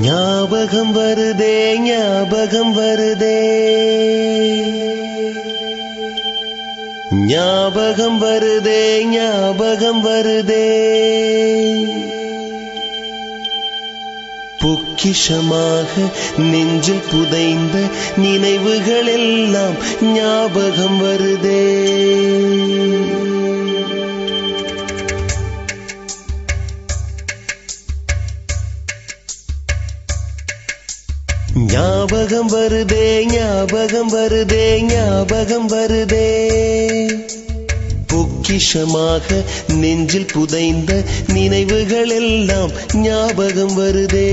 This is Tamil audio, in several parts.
ஞாபகம் வருதே ஞாபகம் வருதே ஞாபகம் வருதே ஞாபகம் வருதே பொக்கிஷமாக நெஞ்சில் புதைந்த நினைவுகள் எல்லாம் ஞாபகம் வருதே. ஞாபகம் வருதே ஞாபகம் வருதே ஞாபகம் வருதே பொக்கிஷமாக நெஞ்சில் புதைந்த நினைவுகள் எல்லாம் ஞாபகம் வருதே.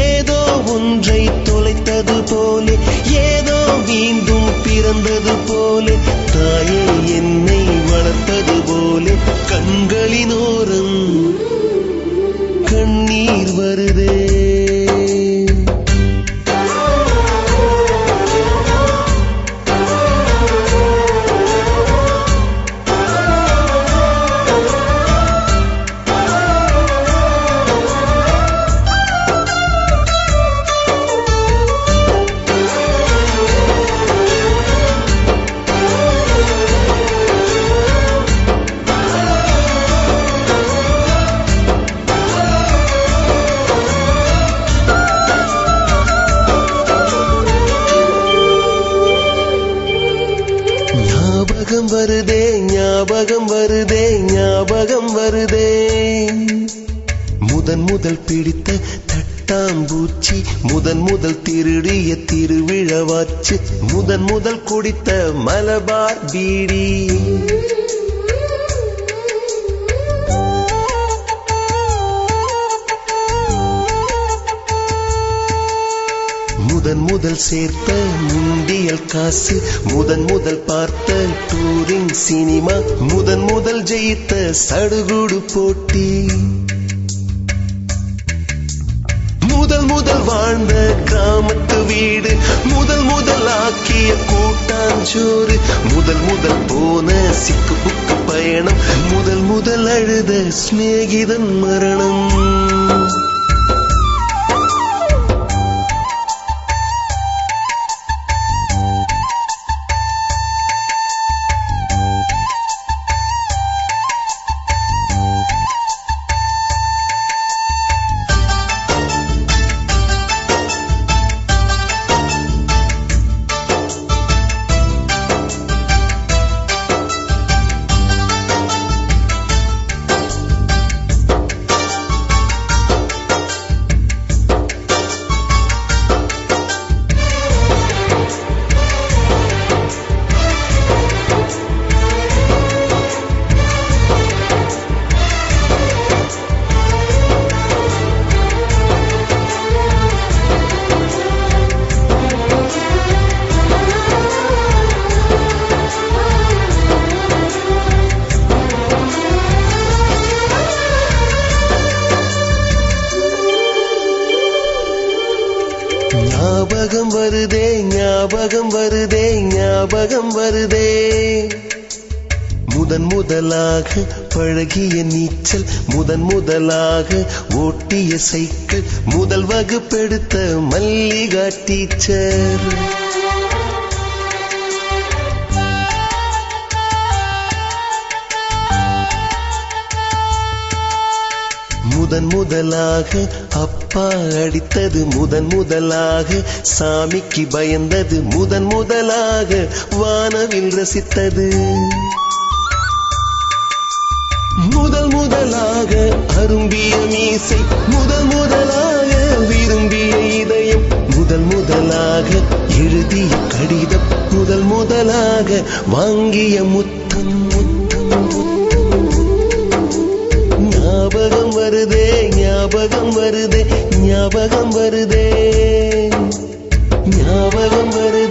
ஏதோ ஒன்றை தொலைத்தது போலே ஏதோ மீண்டும் பிறந்தது போலே தாயே என்னை வளர்ப்பது போலே கண்களினோரம் கண்ணீர் வருதே. ஞாபகம் வருதே ஞாபகம் வருதே ஞாபகம் வருதே முதல் பிடித்த தட்டாம்பூச்சி முதல் திருடிய திருவிழவாச்சு முதல் குடித்த மலபார் பீடி முதல் சேர்த்த முண்டியல் காசு முதல் பார்த்த டூரிங் சினிமா முதல் ஜெயித்த சடுகுடு போட்டி முதல் வாழ்ந்த கிராமத்து வீடு முதல் ஆக்கிய கூட்டாஞ்சோறு முதல் போன சிக்கு புக்கு பயணம் முதல் அழுத சிநேகிதன் மரணம். ஞாபகம் வருதே ஞாபகம் வருதே ஞாபகம் வருதே முதலாக பழகிய நீச்சல் முதலாக ஓட்டிய சைக்கிள் முதல் வகுப்பெடுத்த மல்லிகா டீச்சர் முதலாக அப்பா அடித்தது முதலாக சாமிக்கு பயந்தது முதலாக வானவில் ரசித்தது முதலாக அரும்பிய மீசை முதலாக விரும்பிய இதயம் முதலாக எழுதிய கடிதம் முதலாக வாங்கிய முத்தம் ஞாபகம் வருதே ஞாபகம் வருதே ஞாபகம் வருதே ஞாபகம் வருதே.